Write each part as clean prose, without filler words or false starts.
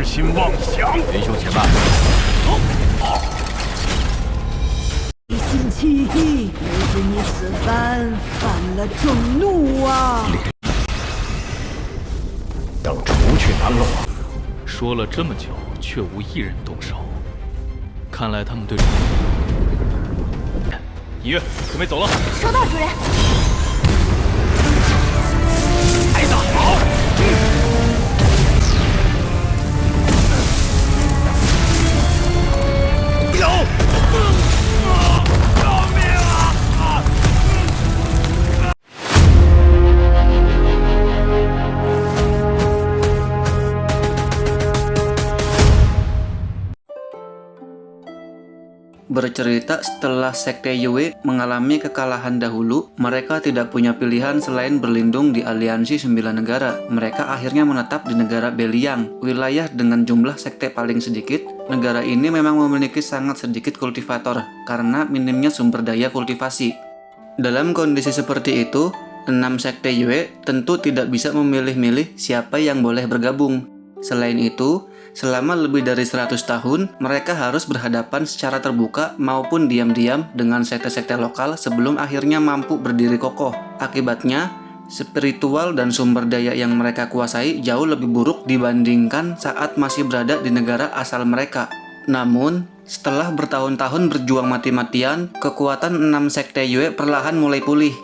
痴心妄想！元兄且慢。一心起意，也是你此番犯了众怒啊！等除去南龙，说了这么久，却无一人动手，看来他们对。一月，准备走了。收到，主人。来得好！有！救命啊！Bercerita setelah Sekte Yue mengalami kekalahan dahulu, mereka tidak punya pilihan selain berlindung di aliansi 9 negara. Mereka akhirnya menetap di negara Beliang, wilayah dengan jumlah sekte paling sedikit. Negara ini memang memiliki sangat sedikit kultivator karena minimnya sumber daya kultivasi. Dalam kondisi seperti itu, 6 Sekte Yue tentu tidak bisa memilih-milih siapa yang boleh bergabung. Selain itu, selama lebih dari 100 tahun, mereka harus berhadapan secara terbuka maupun diam-diam dengan sekte-sekte lokal sebelum akhirnya mampu berdiri kokoh. Akibatnya, spiritual dan sumber daya yang mereka kuasai jauh lebih buruk dibandingkan saat masih berada di negara asal mereka. Namun, setelah bertahun-tahun berjuang mati-matian, kekuatan 6 sekte Yue perlahan mulai pulih.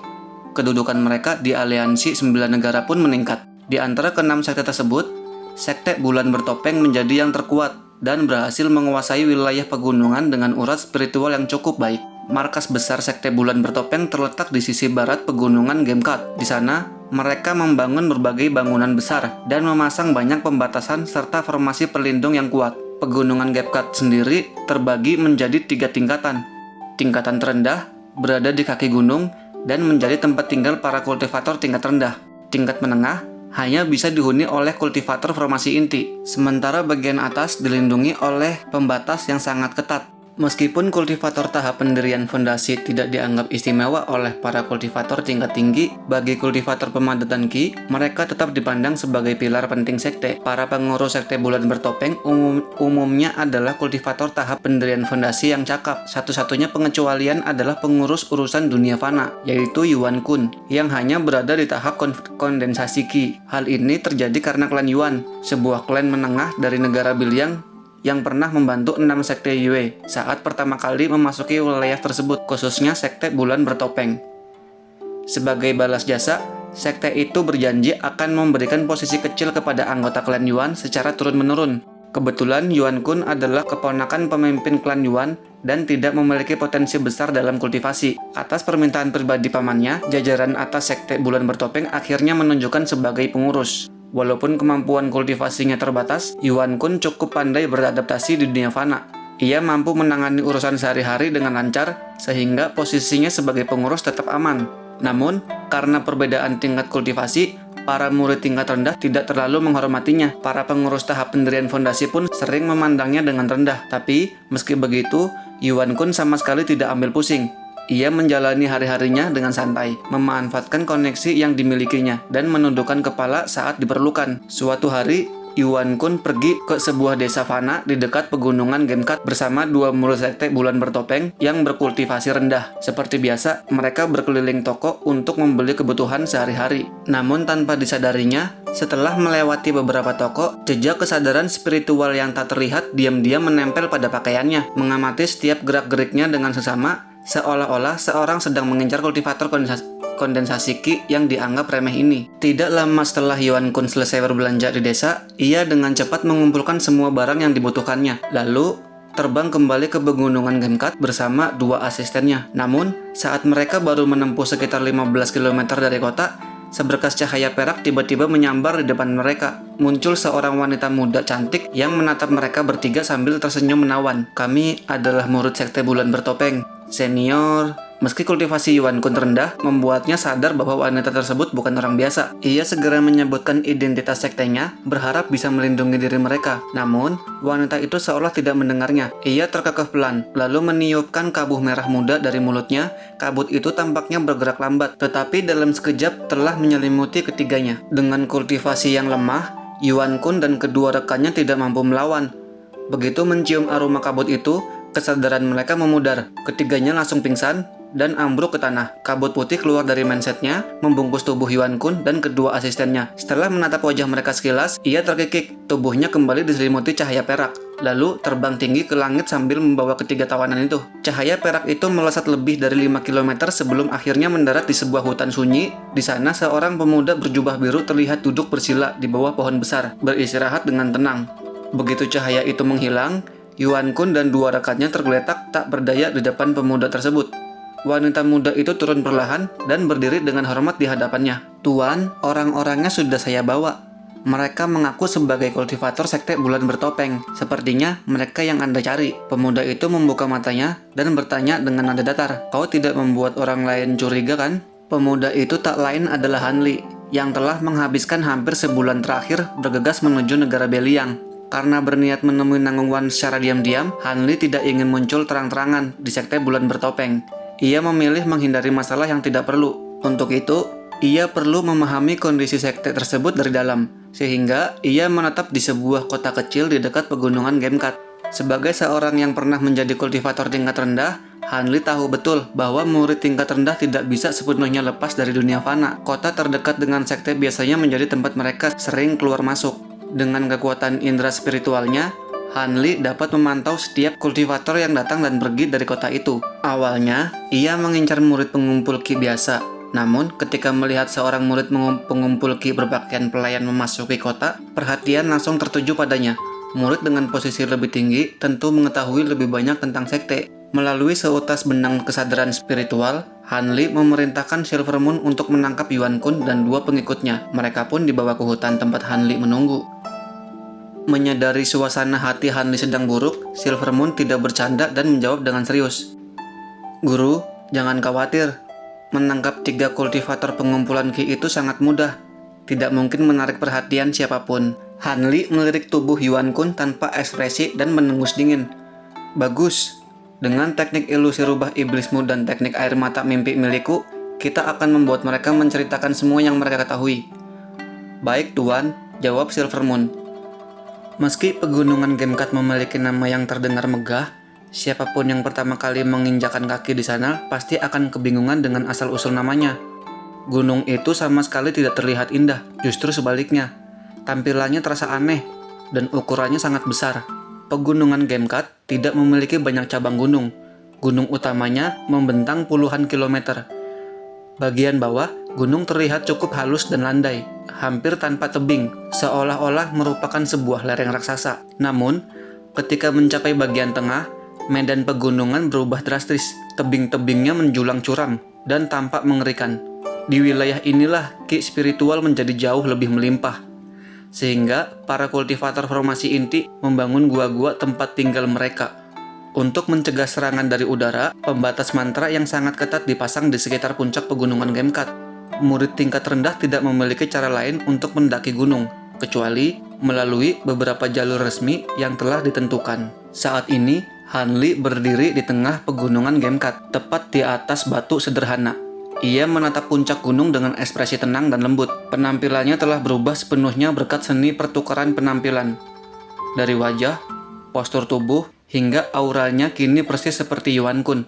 Kedudukan mereka di aliansi 9 negara pun meningkat. Di antara ke-6 sekte tersebut, Sekte Bulan Bertopeng menjadi yang terkuat dan berhasil menguasai wilayah pegunungan dengan urat spiritual yang cukup baik. Markas besar Sekte Bulan Bertopeng terletak di sisi barat pegunungan Gemkat. Di sana, mereka membangun berbagai bangunan besar dan memasang banyak pembatasan serta formasi pelindung yang kuat. Pegunungan Gemkat sendiri terbagi menjadi 3 tingkatan. Tingkatan terendah berada di kaki gunung dan menjadi tempat tinggal para kultivator tingkat rendah. Tingkat menengah hanya bisa dihuni oleh kultivator formasi inti, sementara bagian atas dilindungi oleh pembatas yang sangat ketat. Meskipun kultivator tahap pendirian fondasi tidak dianggap istimewa oleh para kultivator tingkat tinggi, bagi kultivator pemadatan Qi, mereka tetap dipandang sebagai pilar penting sekte. Para pengurus Sekte Bulan Bertopeng umumnya adalah kultivator tahap pendirian fondasi yang cakap. Satu-satunya pengecualian adalah pengurus urusan dunia fana, yaitu Yuan Kun, yang hanya berada di tahap kondensasi Qi. Hal ini terjadi karena klan Yuan, sebuah klan menengah dari negara Beliang yang pernah membantu 6 sekte Yue saat pertama kali memasuki wilayah tersebut, khususnya Sekte Bulan Bertopeng. Sebagai balas jasa, sekte itu berjanji akan memberikan posisi kecil kepada anggota klan Yuan secara turun-menurun. Kebetulan Yuan Kun adalah keponakan pemimpin klan Yuan dan tidak memiliki potensi besar dalam kultivasi. Atas permintaan pribadi pamannya, jajaran atas Sekte Bulan Bertopeng akhirnya menunjukkan sebagai pengurus. Walaupun kemampuan kultivasinya terbatas, Yuan Kun cukup pandai beradaptasi di dunia fana. Ia mampu menangani urusan sehari-hari dengan lancar, sehingga posisinya sebagai pengurus tetap aman. Namun, karena perbedaan tingkat kultivasi, para murid tingkat rendah tidak terlalu menghormatinya. Para pengurus tahap pendirian fondasi pun sering memandangnya dengan rendah. Tapi, meski begitu, Yuan Kun sama sekali tidak ambil pusing. Ia menjalani hari-harinya dengan santai, memanfaatkan koneksi yang dimilikinya, dan menundukkan kepala saat diperlukan. Suatu hari, Yuan Kun pergi ke sebuah desa fana di dekat pegunungan Gemkat bersama 2 murid sekte Bulan Bertopeng yang berkultivasi rendah. Seperti biasa, mereka berkeliling toko untuk membeli kebutuhan sehari-hari. Namun tanpa disadarinya, setelah melewati beberapa toko, jejak kesadaran spiritual yang tak terlihat diam-diam menempel pada pakaiannya. Mengamati setiap gerak-geriknya dengan sesama, seolah-olah seorang sedang mengincar kultivator kondensasi Qi yang dianggap remeh ini. Tidak lama setelah Yuan Kun selesai berbelanja di desa, ia dengan cepat mengumpulkan semua barang yang dibutuhkannya, lalu terbang kembali ke pegunungan Gemkat bersama 2 asistennya. Namun, saat mereka baru menempuh sekitar 15 km dari kota, seberkas cahaya perak tiba-tiba menyambar di depan mereka. Muncul seorang wanita muda cantik yang menatap mereka bertiga sambil tersenyum menawan. "Kami adalah murid Sekte Bulan Bertopeng, senior." Meski kultivasi Yuan Kun rendah, membuatnya sadar bahwa wanita tersebut bukan orang biasa. Ia segera menyebutkan identitas sektenya, berharap bisa melindungi diri mereka. Namun, wanita itu seolah tidak mendengarnya. Ia terkekeh pelan, lalu meniupkan kabut merah muda dari mulutnya. Kabut itu tampaknya bergerak lambat, tetapi dalam sekejap telah menyelimuti ketiganya. Dengan kultivasi yang lemah, Yuan Kun dan kedua rekannya tidak mampu melawan. Begitu mencium aroma kabut itu, kesadaran mereka memudar. Ketiganya langsung pingsan dan ambruk ke tanah. Kabut putih keluar dari mindsetnya, membungkus tubuh Yuan Kun dan kedua asistennya. Setelah menatap wajah mereka sekilas, ia terkikik. Tubuhnya kembali diselimuti cahaya perak, lalu terbang tinggi ke langit sambil membawa ketiga tawanan itu. Cahaya perak itu melesat lebih dari 5 km sebelum akhirnya mendarat di sebuah hutan sunyi. Di sana seorang pemuda berjubah biru terlihat duduk bersila di bawah pohon besar, beristirahat dengan tenang. Begitu cahaya itu menghilang, Yuan Kun dan dua rekannya tergeletak tak berdaya di depan pemuda tersebut. Wanita muda itu turun perlahan dan berdiri dengan hormat di hadapannya. "Tuan, orang-orangnya sudah saya bawa. Mereka mengaku sebagai kultivator sekte bulan bertopeng. Sepertinya mereka yang Anda cari." Pemuda itu membuka matanya dan bertanya dengan nada datar, "Kau tidak membuat orang lain curiga, kan?" Pemuda itu tak lain adalah Han Li, yang telah menghabiskan hampir sebulan terakhir bergegas menuju negara Beliang. Karena berniat menemui Nanggung Wan secara diam-diam, Han Li tidak ingin muncul terang-terangan di sekte bulan bertopeng. Ia memilih menghindari masalah yang tidak perlu. Untuk itu, ia perlu memahami kondisi sekte tersebut dari dalam, sehingga ia menetap di sebuah kota kecil di dekat pegunungan Gemkat. Sebagai seorang yang pernah menjadi kultivator tingkat rendah, Han Li tahu betul bahwa murid tingkat rendah tidak bisa sepenuhnya lepas dari dunia fana. Kota terdekat dengan sekte biasanya menjadi tempat mereka sering keluar masuk. Dengan kekuatan indera spiritualnya, Han Li dapat memantau setiap kultivator yang datang dan pergi dari kota itu. Awalnya, ia mengincar murid pengumpul ki biasa. Namun, ketika melihat seorang murid pengumpul ki berpakaian pelayan memasuki kota, perhatian langsung tertuju padanya. Murid dengan posisi lebih tinggi tentu mengetahui lebih banyak tentang sekte. Melalui seutas benang kesadaran spiritual, Han Li memerintahkan Silver Moon untuk menangkap Yuan Kun dan dua pengikutnya. Mereka pun dibawa ke hutan tempat Han Li menunggu. Menyadari suasana hati Han Li sedang buruk, Silver Moon tidak bercanda dan menjawab dengan serius. "Guru, jangan khawatir. Menangkap 3 kultivator pengumpulan ki itu sangat mudah. Tidak mungkin menarik perhatian siapapun." Han Li melirik tubuh Yuan Kun tanpa ekspresi dan menengus dingin. "Bagus. Dengan teknik ilusi rubah iblismu dan teknik air mata mimpi milikku, kita akan membuat mereka menceritakan semua yang mereka ketahui." "Baik, Tuan," jawab Silver Moon. Meski pegunungan Gemkat memiliki nama yang terdengar megah, siapapun yang pertama kali menginjakan kaki di sana pasti akan kebingungan dengan asal-usul namanya. Gunung itu sama sekali tidak terlihat indah, justru sebaliknya. Tampilannya terasa aneh, dan ukurannya sangat besar. Pegunungan Gemkat tidak memiliki banyak cabang gunung. Gunung utamanya membentang puluhan kilometer. Bagian bawah, gunung terlihat cukup halus dan landai, hampir tanpa tebing, seolah-olah merupakan sebuah lereng raksasa. Namun, ketika mencapai bagian tengah, medan pegunungan berubah drastis. Tebing-tebingnya menjulang curam dan tampak mengerikan. Di wilayah inilah ki spiritual menjadi jauh lebih melimpah, sehingga para kultivator formasi inti membangun gua-gua tempat tinggal mereka. Untuk mencegah serangan dari udara, pembatas mantra yang sangat ketat dipasang di sekitar puncak pegunungan Gemkat. Murid tingkat rendah tidak memiliki cara lain untuk mendaki gunung, kecuali melalui beberapa jalur resmi yang telah ditentukan. Saat ini, Han Li berdiri di tengah pegunungan Gemkat, tepat di atas batu sederhana. Ia menatap puncak gunung dengan ekspresi tenang dan lembut. Penampilannya telah berubah sepenuhnya berkat seni pertukaran penampilan. Dari wajah, postur tubuh, hingga auranya kini persis seperti Yuan Kun.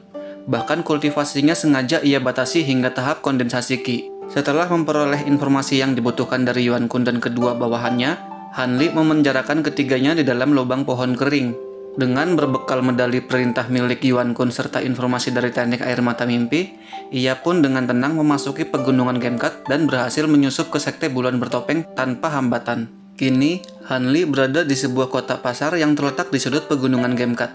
Bahkan kultivasinya sengaja ia batasi hingga tahap kondensasi ki. Setelah memperoleh informasi yang dibutuhkan dari Yuan Kun dan kedua bawahannya, Han Li memenjarakan ketiganya di dalam lubang pohon kering. Dengan berbekal medali perintah milik Yuan Kun serta informasi dari teknik air mata mimpi, ia pun dengan tenang memasuki pegunungan Gemkat dan berhasil menyusup ke sekte bulan bertopeng tanpa hambatan. Kini, Han Li berada di sebuah kota pasar yang terletak di sudut pegunungan Gemkat.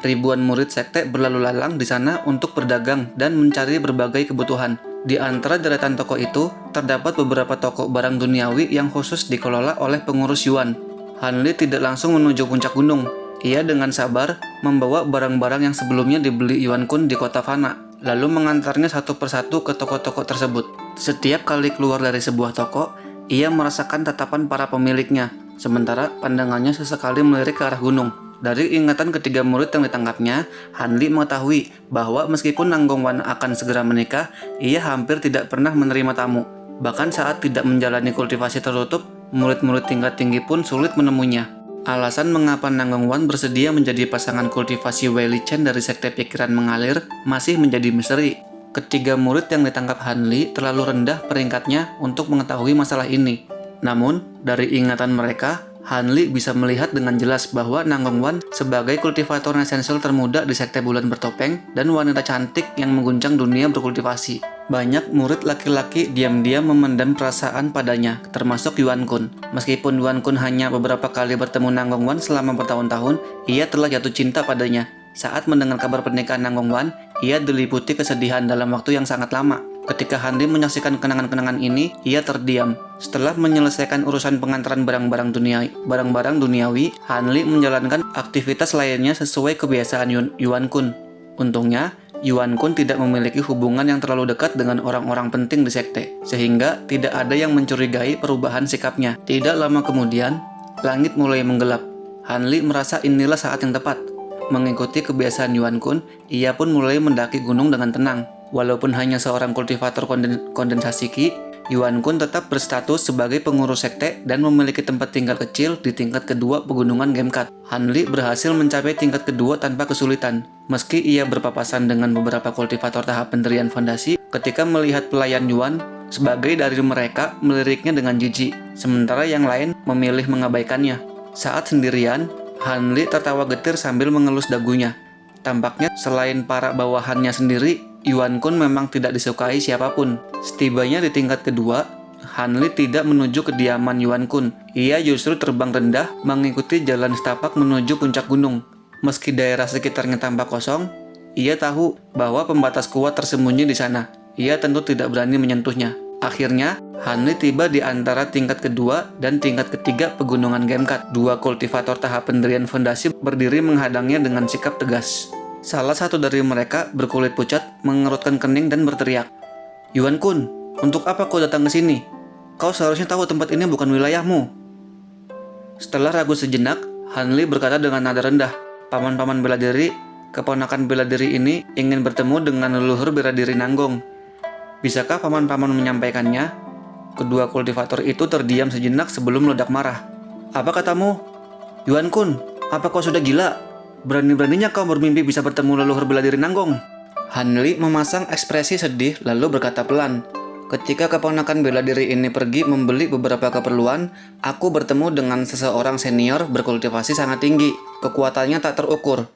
Ribuan murid sekte berlalu lalang di sana untuk berdagang dan mencari berbagai kebutuhan. Di antara deretan toko itu, terdapat beberapa toko barang duniawi yang khusus dikelola oleh pengurus Yuan. Han Li tidak langsung menuju puncak gunung. Ia dengan sabar membawa barang-barang yang sebelumnya dibeli Yuan Kun di kota Fana, lalu mengantarnya satu persatu ke toko-toko tersebut. Setiap kali keluar dari sebuah toko, ia merasakan tatapan para pemiliknya, sementara pandangannya sesekali melirik ke arah gunung. Dari ingatan ketiga murid yang ditangkapnya, Han Li mengetahui bahwa meskipun Nanggung Wan akan segera menikah, ia hampir tidak pernah menerima tamu. Bahkan saat tidak menjalani kultivasi tertutup, murid-murid tingkat tinggi pun sulit menemuinya. Alasan mengapa Nanggongwan bersedia menjadi pasangan kultivasi Wei Li Chen dari Sekte Pikiran Mengalir masih menjadi misteri. Ketiga murid yang ditangkap Han Li terlalu rendah peringkatnya untuk mengetahui masalah ini. Namun, dari ingatan mereka, Han Li bisa melihat dengan jelas bahwa Nanggongwan sebagai kultivator esensial termuda di Sekte Bulan Bertopeng dan wanita cantik yang mengguncang dunia berkultivasi. Banyak murid laki-laki diam-diam memendam perasaan padanya, termasuk Yuan Kun. Meskipun Yuan Kun hanya beberapa kali bertemu Nanggongwan selama bertahun-tahun, ia telah jatuh cinta padanya. Saat mendengar kabar pernikahan Nanggongwan, ia diliputi kesedihan dalam waktu yang sangat lama. Ketika Han Li menyaksikan kenangan-kenangan ini, ia terdiam. Setelah menyelesaikan urusan pengantaran barang-barang duniawi, Han Li menjalankan aktivitas lainnya sesuai kebiasaan Yuan Kun. Untungnya, Yuan Kun tidak memiliki hubungan yang terlalu dekat dengan orang-orang penting di sekte, sehingga tidak ada yang mencurigai perubahan sikapnya. Tidak lama kemudian, langit mulai menggelap. Han Li merasa inilah saat yang tepat. Mengikuti kebiasaan Yuan Kun, ia pun mulai mendaki gunung dengan tenang. Walaupun hanya seorang kultivator kondensasi Qi, Yuan Kun tetap berstatus sebagai pengurus sekte dan memiliki tempat tinggal kecil di tingkat kedua pegunungan Gemkat. Han Li berhasil mencapai tingkat kedua tanpa kesulitan. Meski ia berpapasan dengan beberapa kultivator tahap pendirian fondasi, ketika melihat pelayan Yuan, sebagai dari mereka meliriknya dengan jijik, sementara yang lain memilih mengabaikannya. Saat sendirian, Han Li tertawa getir sambil mengelus dagunya. Tampaknya selain para bawahannya sendiri, Yuan Kun memang tidak disukai siapapun. Setibanya di tingkat kedua, Han Li tidak menuju kediaman Yuan Kun. Ia justru terbang rendah mengikuti jalan setapak menuju puncak gunung. Meski daerah sekitarnya tampak kosong, ia tahu bahwa pembatas kuat tersembunyi di sana. Ia tentu tidak berani menyentuhnya. Akhirnya, Han Li tiba di antara tingkat kedua dan tingkat ketiga pegunungan Gemkat. Dua kultivator tahap pendirian fondasi berdiri menghadangnya dengan sikap tegas. Salah satu dari mereka berkulit pucat, mengerutkan kening dan berteriak, "Yuan Kun, untuk apa kau datang ke sini? Kau seharusnya tahu tempat ini bukan wilayahmu." Setelah ragu sejenak, Han Li berkata dengan nada rendah, "Paman-paman bela diri, keponakan bela diri ini ingin bertemu dengan leluhur bela diri Nanggong. Bisakah paman-paman menyampaikannya?" Kedua kultivator itu terdiam sejenak sebelum meledak marah. "Apa katamu? Yuan Kun, apa kau sudah gila? Berani-beraninya kau bermimpi bisa bertemu leluhur bela diri Nanggong?" Han Li memasang ekspresi sedih lalu berkata pelan, "Ketika keponakan bela diri ini pergi membeli beberapa keperluan, aku bertemu dengan seseorang senior berkultivasi sangat tinggi. Kekuatannya tak terukur.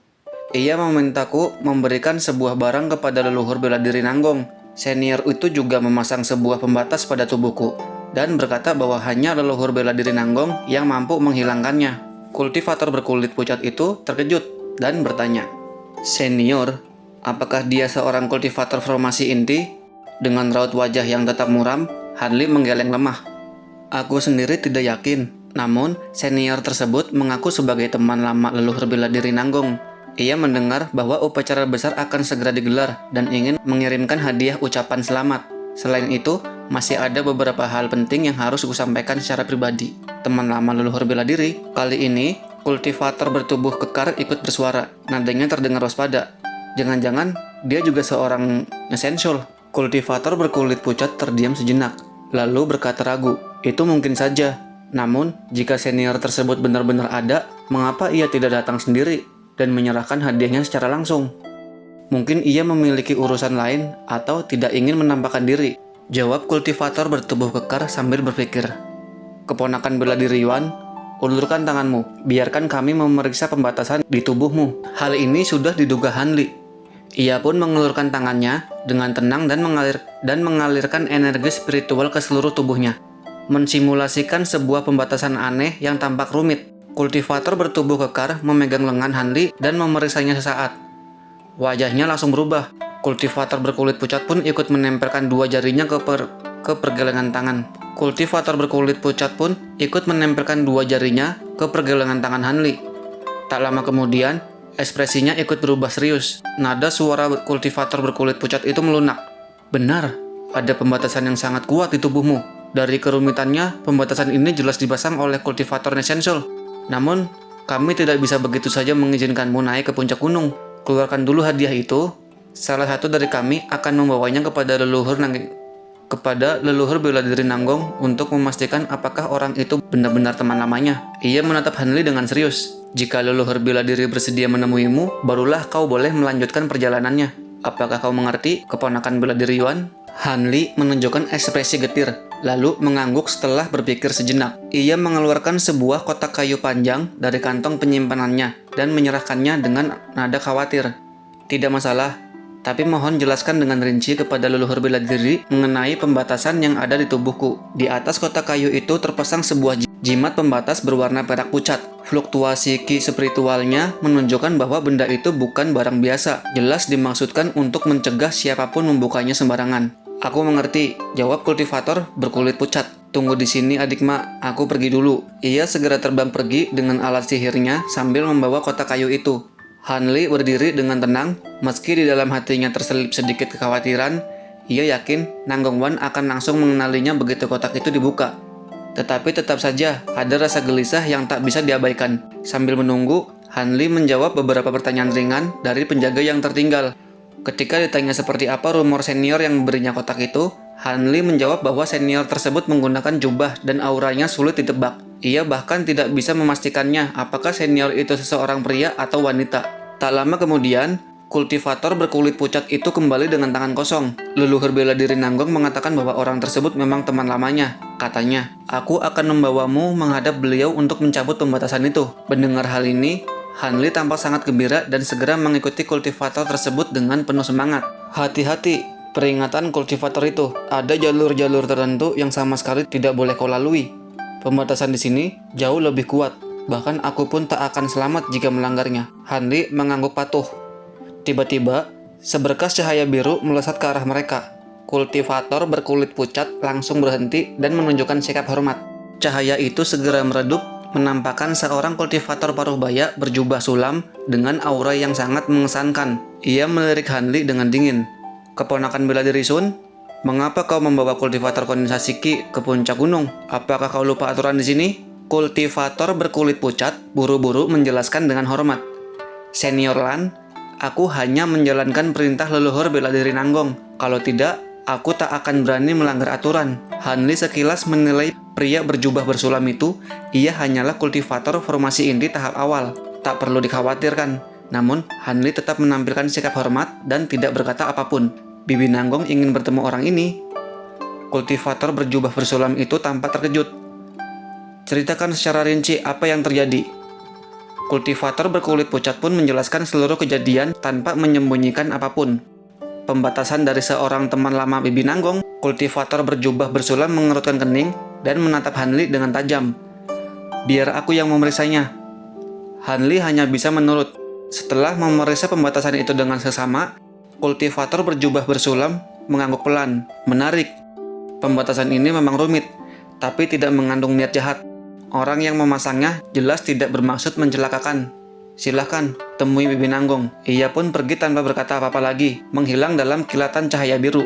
Ia memintaku memberikan sebuah barang kepada leluhur bela diri Nanggong. Senior itu juga memasang sebuah pembatas pada tubuhku dan berkata bahwa hanya leluhur bela diri Nanggong yang mampu menghilangkannya." Kultivator berkulit pucat itu terkejut dan bertanya, "Senior, apakah dia seorang kultivator formasi inti?" Dengan raut wajah yang tetap muram, Han Li menggeleng lemah. "Aku sendiri tidak yakin, namun senior tersebut mengaku sebagai teman lama leluhur bela diri Nanggong. Ia mendengar bahwa upacara besar akan segera digelar dan ingin mengirimkan hadiah ucapan selamat. Selain itu, masih ada beberapa hal penting yang harus kusampaikan secara pribadi." Teman lama leluhur bela diri, kali ini kultivator bertubuh kekar ikut bersuara. Nadanya terdengar waspada. Jangan-jangan dia juga seorang essential. Kultivator berkulit pucat terdiam sejenak, lalu berkata ragu, "Itu mungkin saja. Namun, jika senior tersebut benar-benar ada, mengapa ia tidak datang sendiri dan menyerahkan hadiahnya secara langsung? Mungkin ia memiliki urusan lain atau tidak ingin menampakkan diri." Jawab kultivator bertubuh kekar sambil berpikir. "Keponakan bela diri Yuan, ulurkan tanganmu, biarkan kami memeriksa pembatasan di tubuhmu." Hal ini sudah diduga Han Li. Ia pun mengulurkan tangannya dengan tenang dan mengalirkan energi spiritual ke seluruh tubuhnya, mensimulasikan sebuah pembatasan aneh yang tampak rumit. Kultivator bertubuh kekar memegang lengan Han Li dan memeriksanya sesaat. Wajahnya langsung berubah. Kultivator berkulit pucat pun ikut menempelkan dua jarinya ke pergelangan tangan. Kultivator berkulit pucat pun ikut menempelkan dua jarinya ke pergelangan tangan Han Li. Tak lama kemudian, ekspresinya ikut berubah serius. Nada suara kultivator berkulit pucat itu melunak. "Benar, ada pembatasan yang sangat kuat di tubuhmu. Dari kerumitannya, pembatasan ini jelas dipasang oleh kultivator essential. Namun, kami tidak bisa begitu saja mengizinkanmu naik ke puncak gunung. Keluarkan dulu hadiah itu. Salah satu dari kami akan membawanya kepada leluhur kepada leluhur bela diri Nanggong untuk memastikan apakah orang itu benar-benar teman lamanya. Ia menatap Han Li dengan serius. Jika leluhur bela diri bersedia menemuimu, barulah kau boleh melanjutkan perjalanannya. Apakah kau mengerti, keponakan bela diri Yuan? Han Li menunjukkan ekspresi getir, lalu mengangguk setelah berpikir sejenak. Ia mengeluarkan sebuah kotak kayu panjang dari kantong penyimpanannya dan menyerahkannya dengan nada khawatir. Tidak masalah. Tapi mohon jelaskan dengan rinci kepada leluhur bela diri mengenai pembatasan yang ada di tubuhku. Di atas kotak kayu itu terpasang sebuah jimat pembatas berwarna perak pucat. Fluktuasi ki spiritualnya menunjukkan bahwa benda itu bukan barang biasa. Jelas dimaksudkan untuk mencegah siapapun membukanya sembarangan. Aku mengerti, jawab kultivator berkulit pucat. Tunggu di sini adik mak, aku pergi dulu. Ia segera terbang pergi dengan alat sihirnya sambil membawa kotak kayu itu. Han Li berdiri dengan tenang, meski di dalam hatinya terselip sedikit kekhawatiran. Ia yakin Nanggong Wan akan langsung mengenalinya begitu kotak itu dibuka. Tetapi tetap saja ada rasa gelisah yang tak bisa diabaikan. Sambil menunggu, Han Li menjawab beberapa pertanyaan ringan dari penjaga yang tertinggal. Ketika ditanya seperti apa rumor senior yang memberinya kotak itu, Han Li menjawab bahwa senior tersebut menggunakan jubah dan auranya sulit ditebak. Ia bahkan tidak bisa memastikannya apakah senior itu seseorang pria atau wanita. Tak lama kemudian, kultivator berkulit pucat itu kembali dengan tangan kosong. Leluhur bela diri Nanggong mengatakan bahwa orang tersebut memang teman lamanya. Katanya, aku akan membawamu menghadap beliau untuk mencabut pembatasan itu. Mendengar hal ini, Han Li tampak sangat gembira dan segera mengikuti kultivator tersebut dengan penuh semangat. Hati-hati, peringatan kultivator itu. Ada jalur-jalur tertentu yang sama sekali tidak boleh kau lalui. Pembatasan di sini jauh lebih kuat. Bahkan aku pun tak akan selamat jika melanggarnya. Han Li mengangguk patuh. Tiba-tiba, seberkas cahaya biru melesat ke arah mereka. Kultivator berkulit pucat langsung berhenti dan menunjukkan sikap hormat. Cahaya itu segera meredup, menampakkan seorang kultivator paruh baya berjubah sulam dengan aura yang sangat mengesankan. Ia melirik Han Li dengan dingin. Keponakan bela diri Sun, mengapa kau membawa kultivator kondensasi ki ke puncak gunung? Apakah kau lupa aturan di sini? Kultivator berkulit pucat buru-buru menjelaskan dengan hormat. Senior Lan, aku hanya menjalankan perintah leluhur bela diri Nanggong. Kalau tidak, aku tak akan berani melanggar aturan. Han Li sekilas menilai pria berjubah bersulam itu, ia hanyalah kultivator formasi inti tahap awal. Tak perlu dikhawatirkan. Namun, Han Li tetap menampilkan sikap hormat dan tidak berkata apapun. Bibi Nanggong ingin bertemu orang ini. Kultivator berjubah bersulam itu tampak terkejut. Ceritakan secara rinci apa yang terjadi. Kultivator berkulit pucat pun menjelaskan seluruh kejadian tanpa menyembunyikan apapun. Pembatasan dari seorang teman lama Bibi Nanggong, kultivator berjubah bersulam mengerutkan kening dan menatap Han Li dengan tajam. Biar aku yang memeriksanya. Han Li hanya bisa menurut. Setelah memeriksa pembatasan itu dengan sesama, kultivator berjubah bersulam mengangguk pelan. Menarik. Pembatasan ini memang rumit, tapi tidak mengandung niat jahat. Orang yang memasangnya jelas tidak bermaksud mencelakakan. Silahkan, temui Bibi Nanggong. Ia pun pergi tanpa berkata apa-apa lagi, menghilang dalam kilatan cahaya biru.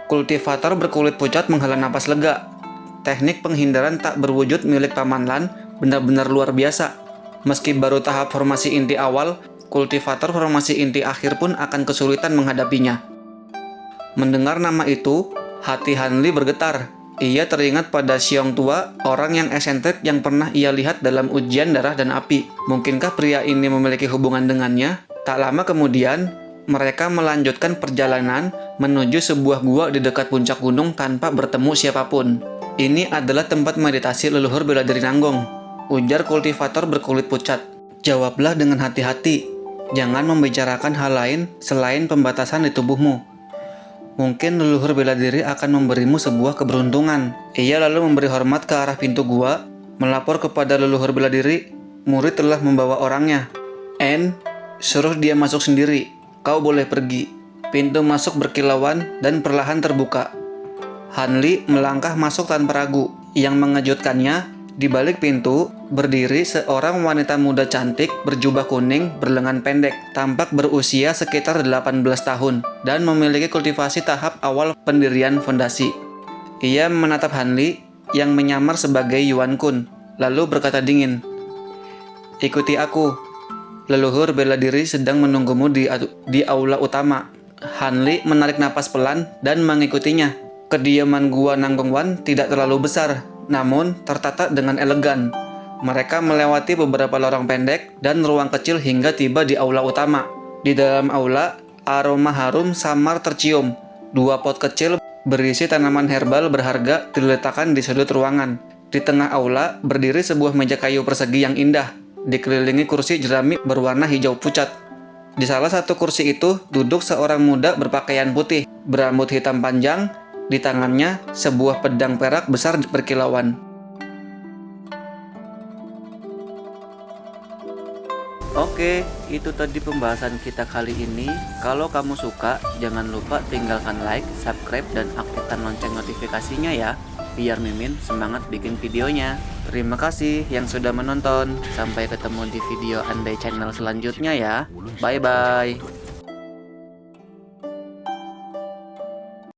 Kultivator berkulit pucat menghela napas lega. Teknik penghindaran tak berwujud milik Paman Lan benar-benar luar biasa. Meski baru tahap formasi inti awal, kultivator formasi inti akhir pun akan kesulitan menghadapinya. Mendengar nama itu, hati Han Li bergetar. Ia teringat pada Xiong tua, orang yang eksentrik yang pernah ia lihat dalam ujian darah dan api. Mungkinkah pria ini memiliki hubungan dengannya? Tak lama kemudian, mereka melanjutkan perjalanan menuju sebuah gua di dekat puncak gunung tanpa bertemu siapapun. Ini adalah tempat meditasi leluhur bela diri Nanggong, ujar kultivator berkulit pucat. Jawablah dengan hati-hati. Jangan membicarakan hal lain selain pembatasan di tubuhmu. Mungkin leluhur bela diri akan memberimu sebuah keberuntungan. Ia lalu memberi hormat ke arah pintu gua, melapor kepada leluhur bela diri, murid telah membawa orangnya. Suruh dia masuk sendiri. Kau boleh pergi. Pintu masuk berkilauan dan perlahan terbuka. Han Li melangkah masuk tanpa ragu. Yang mengejutkannya, di balik pintu, berdiri seorang wanita muda cantik berjubah kuning berlengan pendek, tampak berusia sekitar 18 tahun, dan memiliki kultivasi tahap awal pendirian fondasi. Ia menatap Han Li, yang menyamar sebagai Yuan Kun, lalu berkata dingin, "Ikuti aku. Leluhur bela diri sedang menunggumu di aula utama." Han Li menarik napas pelan dan mengikutinya. Kediaman Gua Nanggongwan tidak terlalu besar, namun tertata dengan elegan. Mereka melewati beberapa lorong pendek dan ruang kecil hingga tiba di aula utama. Di dalam aula, aroma harum samar tercium. 2 pot kecil berisi tanaman herbal berharga diletakkan di sudut ruangan. Di tengah aula berdiri sebuah meja kayu persegi yang indah, dikelilingi kursi jerami berwarna hijau pucat. Di salah satu kursi itu duduk seorang muda berpakaian putih, berambut hitam panjang. Di tangannya, sebuah pedang perak besar berkilauan. Oke, itu tadi pembahasan kita kali ini. Kalau kamu suka, jangan lupa tinggalkan like, subscribe, dan aktifkan lonceng notifikasinya ya, biar Mimin semangat bikin videonya. Terima kasih yang sudah menonton. Sampai ketemu di video Andai Channel selanjutnya ya. Bye-bye.